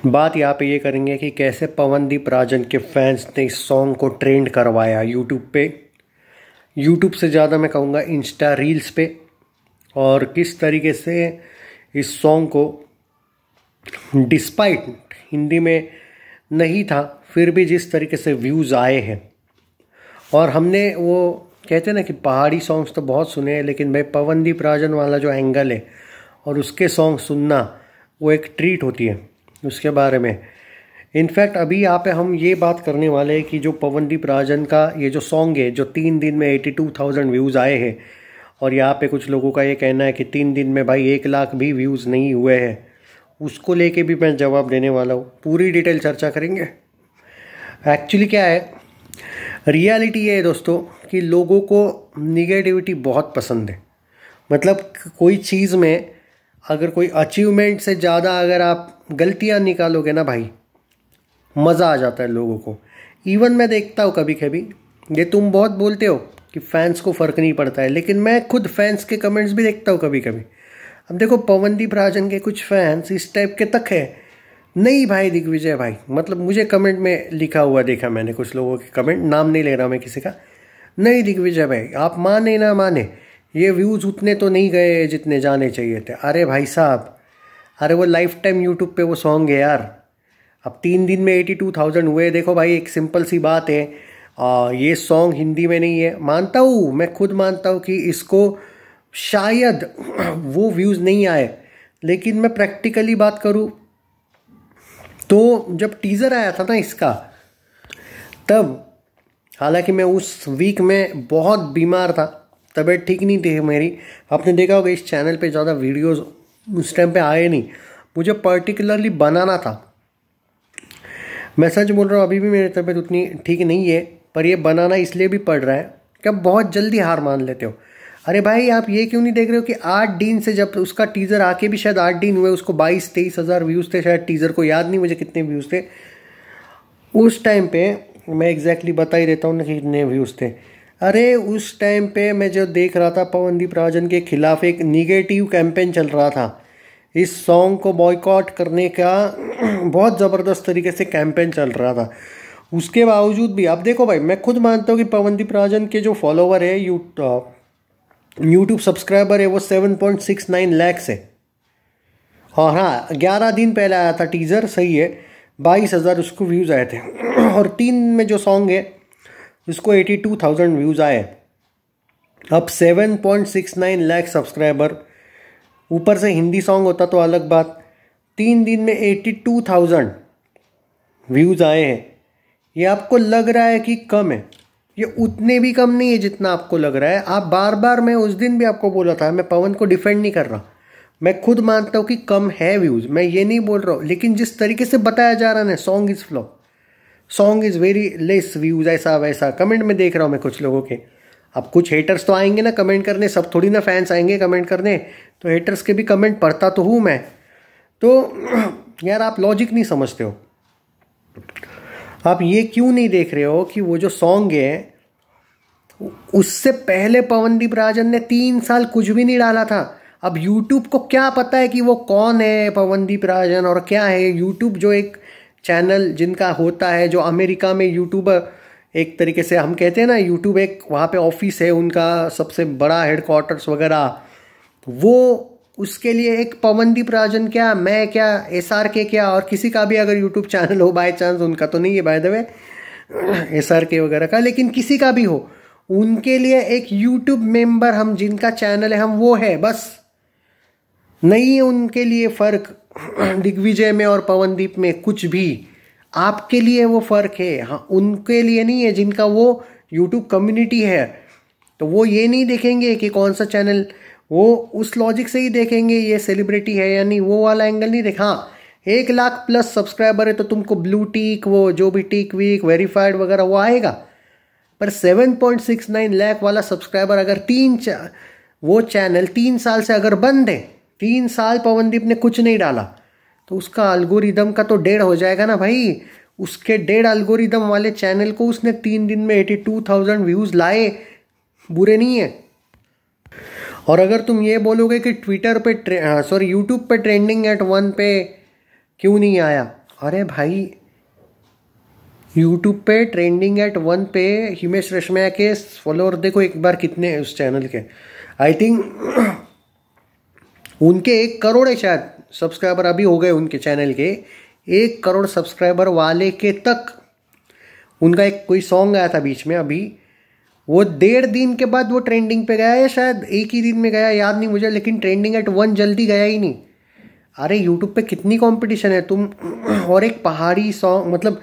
बात यहाँ पे ये करेंगे कि कैसे पवनदीप राजन के फैंस ने इस सॉन्ग को ट्रेंड करवाया यूट्यूब पे, यूट्यूब से ज़्यादा मैं कहूँगा इंस्टा रील्स पे, और किस तरीके से इस सॉन्ग को डिस्पाइट हिंदी में नहीं था फिर भी जिस तरीके से व्यूज़ आए हैं। और हमने वो कहते हैं ना कि पहाड़ी सॉन्ग्स तो बहुत सुने हैं, लेकिन भाई पवनदीप राजन वाला जो एंगल है और उसके सॉन्ग सुनना वो एक ट्रीट होती है उसके बारे में। इनफैक्ट अभी यहाँ पे हम ये बात करने वाले हैं कि जो पवनदीप राजन का ये जो सॉन्ग है जो 3 दिन में 82,000 व्यूज़ आए हैं, और यहाँ पे कुछ लोगों का ये कहना है कि 3 दिन में भाई 1 लाख भी व्यूज़ नहीं हुए हैं, उसको लेके भी मैं जवाब देने वाला हूँ। पूरी डिटेल चर्चा करेंगे। एक्चुअली क्या है, रियलिटी ये है दोस्तों कि लोगों को निगेटिविटी बहुत पसंद है। मतलब कोई चीज़ में अगर कोई अचीवमेंट से ज़्यादा अगर आप गलतियाँ निकालोगे ना भाई, मज़ा आ जाता है लोगों को। इवन मैं देखता हूँ कभी कभी, ये तुम बहुत बोलते हो कि फैंस को फ़र्क नहीं पड़ता है, लेकिन मैं खुद फैंस के कमेंट्स भी देखता हूँ कभी कभी। अब देखो पवनदीप राजन के कुछ फैंस इस टाइप के तक है, नहीं भाई दिग्विजय भाई, मतलब मुझे कमेंट में लिखा हुआ देखा मैंने कुछ लोगों के कमेंट, नाम नहीं ले रहा मैं किसी का, नहीं दिग्विजय भाई आप माने ना माने ये व्यूज़ उतने तो नहीं गए जितने जाने चाहिए थे। अरे भाई साहब, अरे वो लाइफ टाइम यूट्यूब पे वो सॉन्ग है यार। अब 3 दिन में 82,000 हुए। देखो भाई एक सिंपल सी बात है, ये सॉन्ग हिंदी में नहीं है, मानता हूँ, मैं खुद मानता हूँ कि इसको शायद वो व्यूज़ नहीं आए, लेकिन मैं प्रैक्टिकली बात करूँ तो जब टीज़र आया था ना इसका, तब हालांकि मैं उस वीक में बहुत बीमार था, तबीयत ठीक नहीं थी मेरी। आपने देखा होगा इस चैनल पे ज़्यादा वीडियोस उस टाइम पे आए नहीं, मुझे पर्टिकुलरली बनाना था। मैं सच बोल रहा हूँ, अभी भी मेरी तबीयत उतनी ठीक नहीं है, पर ये बनाना इसलिए भी पड़ रहा है कि आप बहुत जल्दी हार मान लेते हो। अरे भाई आप ये क्यों नहीं देख रहे हो कि 8 दिन से, जब उसका टीज़र आके भी शायद 8 दिन हुए, उसको 22-23 हज़ार व्यूज़ थे शायद टीज़र को, याद नहीं मुझे कितने व्यूज़ थे उस टाइम पे, मैं एग्जैक्टली बता ही देता हूँ ना कि कितने व्यूज़ थे। अरे उस टाइम पे मैं जो देख रहा था पवनदीप राजन के खिलाफ एक निगेटिव कैंपेन चल रहा था, इस सॉन्ग को बॉयकॉट करने का बहुत ज़बरदस्त तरीके से कैंपेन चल रहा था। उसके बावजूद भी आप देखो भाई, मैं खुद मानता हूँ कि पवनदीप राजन के जो फॉलोवर है यूट्यूब सब्सक्राइबर है वो 7.69 लाख है। और हाँ 11 दिन पहले आया था टीज़र, सही है, 22,000 उसको व्यूज़ आए थे। और 3 में जो सॉन्ग है उसको 82,000 व्यूज़ आए। अब 7.69 लाख सब्सक्राइबर, ऊपर से हिंदी सॉन्ग होता तो अलग बात। 3 दिन में 82,000 व्यूज़ आए हैं। ये आपको लग रहा है कि कम है, ये उतने भी कम नहीं है जितना आपको लग रहा है। आप बार बार, मैं उस दिन भी आपको बोला था, मैं पवन को डिफेंड नहीं कर रहा, मैं खुद मानता हूँ कि कम है व्यूज़, मैं ये नहीं बोल रहा हूँ, लेकिन जिस तरीके से बताया जा रहा है ना, song is flop, song is very less views, ऐसा वैसा कमेंट में देख रहा हूँ मैं कुछ लोगों के। अब कुछ हेटर्स तो आएंगे ना कमेंट करने, सब थोड़ी ना फैंस आएंगे कमेंट करने, तो हेटर्स के भी कमेंट पढ़ता तो हूँ मैं। तो यार आप लॉजिक नहीं समझते हो, आप ये क्यों नहीं देख रहे हो कि वो जो सॉन्ग है उससे पहले पवनदीप राजन ने 3 साल कुछ भी नहीं डाला था। अब यूट्यूब को क्या पता है कि वो कौन है पवनदीप राजन और क्या है। यूट्यूब जो एक चैनल जिनका होता है, जो अमेरिका में यूट्यूबर, एक तरीके से हम कहते हैं ना, यूट्यूब एक वहाँ पे ऑफिस है उनका, सबसे बड़ा हेडक्वार्टर्स वगैरह, वो उसके लिए एक पवनदीप राजन क्या, मैं क्या, SRK क्या, और किसी का भी अगर यूट्यूब चैनल हो बाय चांस, उनका तो नहीं है बाय द वे SRK वगैरह का, लेकिन किसी का भी हो, उनके लिए एक यूट्यूब मेंबर, हम जिनका चैनल है हम वो है बस। नहीं है उनके लिए फ़र्क दिग्विजय में और पवनदीप में कुछ भी, आपके लिए वो फ़र्क है, हाँ उनके लिए नहीं है जिनका वो यूट्यूब कम्युनिटी है। तो वो ये नहीं देखेंगे कि कौन सा चैनल, वो उस लॉजिक से ही देखेंगे ये सेलिब्रिटी है या नहीं, वो वाला एंगल नहीं देख। हाँ 1 लाख प्लस सब्सक्राइबर है तो तुमको ब्लू टिक, वो जो भी टिक वीक वेरीफाइड वगैरह वो आएगा, पर 7.69 लाख वाला सब्सक्राइबर अगर वो चैनल 3 साल से अगर बंद है, 3 साल पवनदीप ने कुछ नहीं डाला, तो उसका अल्गोरिदम का तो 1.5 हो जाएगा ना भाई। उसके 1.5 अल्गोरिदम वाले चैनल को उसने 3 दिन में 82,000 व्यूज़ लाए, बुरे नहीं है। और अगर तुम ये बोलोगे कि ट्विटर पे यूट्यूब पे ट्रेंडिंग @ 1 पे क्यों नहीं आया, अरे भाई यूट्यूब पे ट्रेंडिंग एट 1 पे हिमेश रेशमिया के फॉलोअर देखो एक बार कितने हैं उस चैनल के। आई थिंक उनके 1 करोड़ है शायद सब्सक्राइबर अभी हो गए उनके चैनल के। 1 करोड़ सब्सक्राइबर वाले के तक उनका एक कोई सॉन्ग आया था बीच में अभी, वो 1.5 दिन के बाद वो ट्रेंडिंग पे गया है, शायद एक ही दिन में गया, याद नहीं मुझे, लेकिन ट्रेंडिंग एट 1 जल्दी गया ही नहीं। अरे यूट्यूब पे कितनी कंपटीशन है तुम। और एक पहाड़ी सॉन्ग, मतलब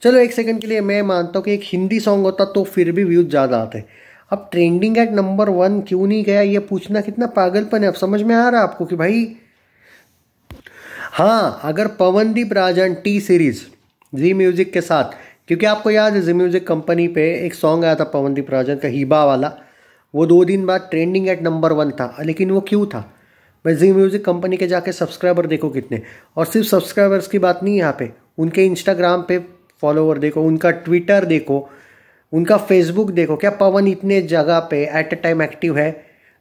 चलो एक सेकंड के लिए मैं मानता हूँ कि एक हिंदी सॉन्ग होता तो फिर भी व्यूज ज़्यादा आते। अब ट्रेंडिंग एट नंबर 1 क्यों नहीं गया, ये पूछना कितना पागलपन है। अब समझ में आ रहा है आपको कि भाई हाँ, अगर पवनदीप राजन टी सीरीज जी म्यूजिक के साथ, क्योंकि आपको याद है जी म्यूजिक कंपनी पे एक सॉन्ग आया था पवनदीप राजन का हीबा वाला, वो 2 दिन बाद ट्रेंडिंग एट नंबर 1 था। लेकिन वो क्यों था? भाई जी म्यूजिक कंपनी के जाके सब्सक्राइबर देखो कितने, और सिर्फ सब्सक्राइबर्स की बात नहीं है यहाँ पे, उनके इंस्टाग्राम पे फॉलोवर देखो, उनका ट्विटर देखो, उनका फेसबुक देखो। क्या पवन इतने जगह पे एट अ टाइम एक्टिव है?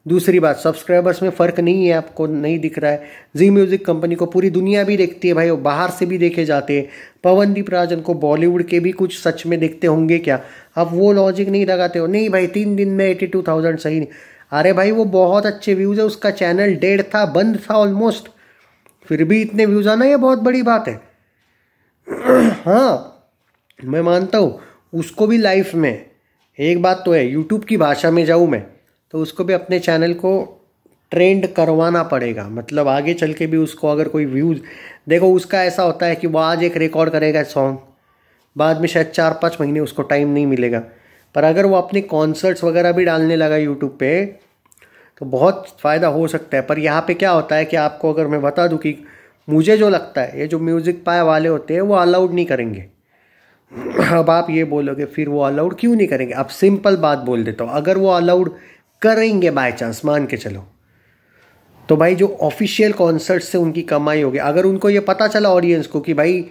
दूसरी बात, सब्सक्राइबर्स में फ़र्क नहीं है, आपको नहीं दिख रहा है। जी म्यूज़िक कंपनी को पूरी दुनिया भी देखती है भाई, वो बाहर से भी देखे जाते हैं। पवनदीप राजन को बॉलीवुड के भी कुछ सच में देखते होंगे क्या? आप वो लॉजिक नहीं लगाते हो, नहीं भाई 3 दिन में 82,000 सही नहीं। अरे भाई वो बहुत अच्छे व्यूज़ है, उसका चैनल डेड था, बंद था ऑलमोस्ट, फिर भी इतने व्यूज़ आना ये बहुत बड़ी बात है। हाँ मैं मानता हूँ उसको भी लाइफ में एक बात तो है, यूट्यूब की भाषा में जाऊँ मैं तो उसको भी अपने चैनल को ट्रेंड करवाना पड़ेगा। मतलब आगे चल के भी उसको अगर कोई व्यूज़ देखो, उसका ऐसा होता है कि वो आज एक रिकॉर्ड करेगा सॉन्ग, बाद में शायद 4-5 महीने उसको टाइम नहीं मिलेगा। पर अगर वो अपने कॉन्सर्ट्स वगैरह भी डालने लगा यूट्यूब पे तो बहुत फ़ायदा हो सकता है। पर यहाँ पे क्या होता है कि आपको अगर मैं बता दूँ कि मुझे जो लगता है ये जो म्यूज़िक पाए वाले होते हैं वो अलाउड नहीं करेंगे। अब आप ये बोलोगे फिर वो अलाउड क्यों नहीं करेंगे? अब सिंपल बात बोल देता हूँ, अगर वो अलाउड करेंगे बाय चांस मान के चलो, तो भाई जो ऑफिशियल कॉन्सर्ट से उनकी कमाई होगी, अगर उनको ये पता चला ऑडियंस को कि भाई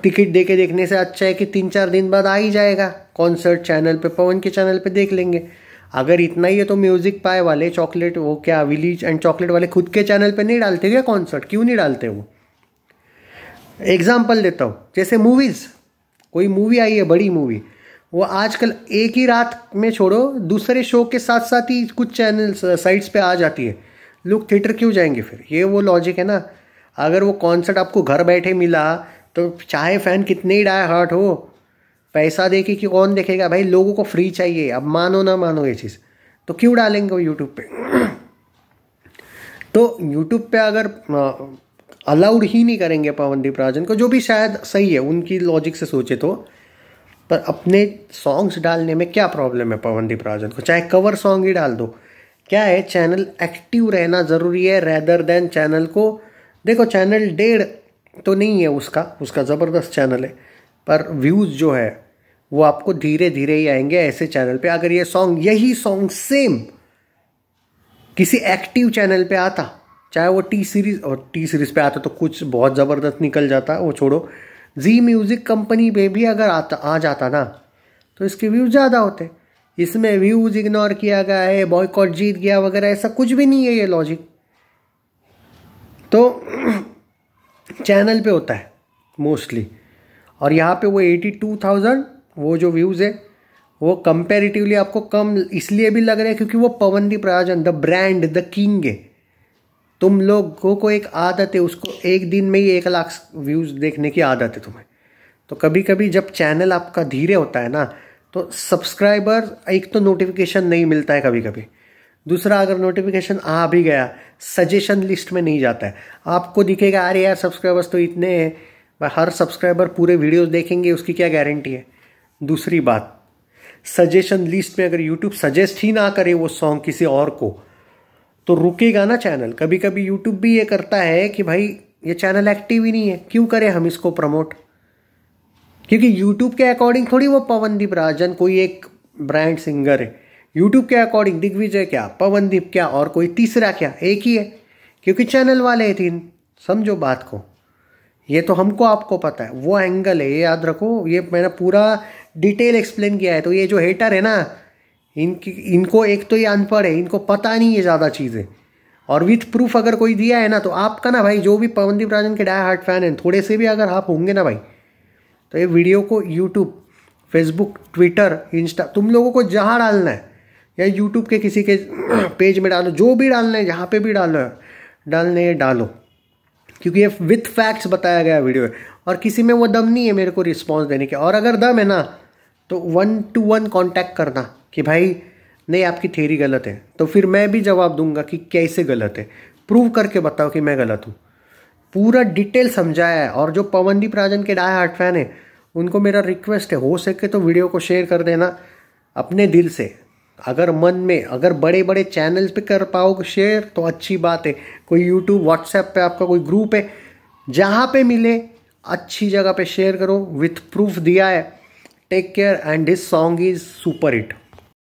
टिकट दे के देखने से अच्छा है कि 3-4 दिन बाद आ ही जाएगा कॉन्सर्ट चैनल पे, पवन के चैनल पे देख लेंगे। अगर इतना ही है तो म्यूजिक पाए वाले चॉकलेट, वो क्या विलीज एंड चॉकलेट वाले खुद के चैनल पे नहीं डालते क्या कॉन्सर्ट? क्यों नहीं डालते? वो एग्जाम्पल देता हूँ, जैसे मूवीज़, कोई मूवी आई है बड़ी मूवी, वो आजकल एक ही रात में छोड़ो दूसरे शो के साथ साथ ही कुछ चैनल साइट्स पे आ जाती है। लोग थिएटर क्यों जाएंगे फिर? ये वो लॉजिक है ना। अगर वो कॉन्सर्ट आपको घर बैठे मिला तो चाहे फ़ैन कितने ही डाई हार्ट हो, पैसा दे के कि कौन देखेगा भाई? लोगों को फ्री चाहिए, अब मानो ना मानो ये चीज़, तो क्यों डालेंगे वो यूट्यूब पे? तो यूट्यूब पे अगर अलाउड ही नहीं करेंगे पवनदीप राजन को, जो भी शायद सही है उनकी लॉजिक से सोचे तो, पर अपने सॉन्ग्स डालने में क्या प्रॉब्लम है पवनदीप राजन को? चाहे कवर सॉन्ग ही डाल दो। क्या है, चैनल एक्टिव रहना ज़रूरी है रेदर देन चैनल को। देखो चैनल डेढ़ तो नहीं है उसका ज़बरदस्त चैनल है, पर व्यूज़ जो है वो आपको धीरे धीरे ही आएंगे ऐसे चैनल पे। अगर ये सॉन्ग, यही सॉन्ग सेम किसी एक्टिव चैनल पे आता, चाहे वो टी सीरीज़ पे आता तो कुछ बहुत ज़बरदस्त निकल जाता, वो छोड़ो, जी म्यूज़िक कंपनी पे भी अगर आ जाता ना तो इसके व्यूज़ ज़्यादा होते। इसमें व्यूज़ इग्नोर किया गया है, बॉयकॉट जीत गया वगैरह, ऐसा कुछ भी नहीं है ये लॉजिक। तो चैनल पे होता है मोस्टली, और यहाँ पे वो 82,000 वो जो व्यूज़ है वो कंपैरेटिवली आपको कम इसलिए भी लग रहा है क्योंकि वो Pawandeep Rajan the brand the king है। तुम लोगों को एक आदत है, उसको एक दिन में ही 1 लाख व्यूज़ देखने की आदत है तुम्हें। तो कभी कभी जब चैनल आपका धीरे होता है ना तो सब्सक्राइबर, एक तो नोटिफिकेशन नहीं मिलता है कभी कभी, दूसरा अगर नोटिफिकेशन आ भी गया सजेशन लिस्ट में नहीं जाता है। आपको दिखेगा अरे यार सब्सक्राइबर्स तो इतने हैं, हर सब्सक्राइबर पूरे वीडियोस देखेंगे उसकी क्या गारंटी है? दूसरी बात, सजेशन लिस्ट में अगर यूट्यूब सजेस्ट ही ना करे वो सॉन्ग किसी और को तो रुकेगा ना चैनल। कभी कभी यूट्यूब भी ये करता है कि भाई ये चैनल एक्टिव ही नहीं है, क्यों करें हम इसको प्रमोट? क्योंकि यूट्यूब के अकॉर्डिंग थोड़ी वो पवनदीप राजन कोई एक ब्रांड सिंगर है। यूट्यूब के अकॉर्डिंग दिग्विजय क्या, पवनदीप क्या, और कोई तीसरा क्या, एक ही है, क्योंकि चैनल वाले हैं 3। समझो बात को, ये तो हमको आपको पता है, वो एंगल है, ये याद रखो। ये मैंने पूरा डिटेल एक्सप्लेन किया है। तो ये जो हेटर है ना, इनको एक तो ये अनपढ़ है, इनको पता नहीं है ज़्यादा चीज़ें, और विथ प्रूफ अगर कोई दिया है ना, तो आपका ना भाई, जो भी पवनदीप राजन के डाई हार्ट फैन हैं, थोड़े से भी अगर आप होंगे ना भाई, तो ये वीडियो को यूट्यूब, फेसबुक, ट्विटर, इंस्टा, तुम लोगों को जहाँ डालना है, या यूट्यूब के किसी के पेज में डालो, जो भी डालना है, जहाँ पे भी डालो, क्योंकि ये विथ फैक्ट्स बताया गया वीडियो है और किसी में वो दम नहीं है मेरे को रिस्पॉन्स देने के। और अगर दम है ना, तो 1-to-1 कांटेक्ट करना कि भाई नहीं, आपकी थ्योरी गलत है, तो फिर मैं भी जवाब दूंगा कि कैसे गलत है, प्रूव करके बताओ कि मैं गलत हूँ। पूरा डिटेल समझाया है। और जो पवनदीप राजन के डाई हार्ट फैन है, उनको मेरा रिक्वेस्ट है, हो सके तो वीडियो को शेयर कर देना अपने दिल से। अगर मन में, अगर बड़े बड़े चैनल्स पे कर पाओगे शेयर तो अच्छी बात है। कोई यूट्यूब, व्हाट्सएप पे आपका कोई ग्रुप है, जहाँ पे मिले अच्छी जगह पे शेयर करो, विथ प्रूफ दिया है। Take care and this song is super hit.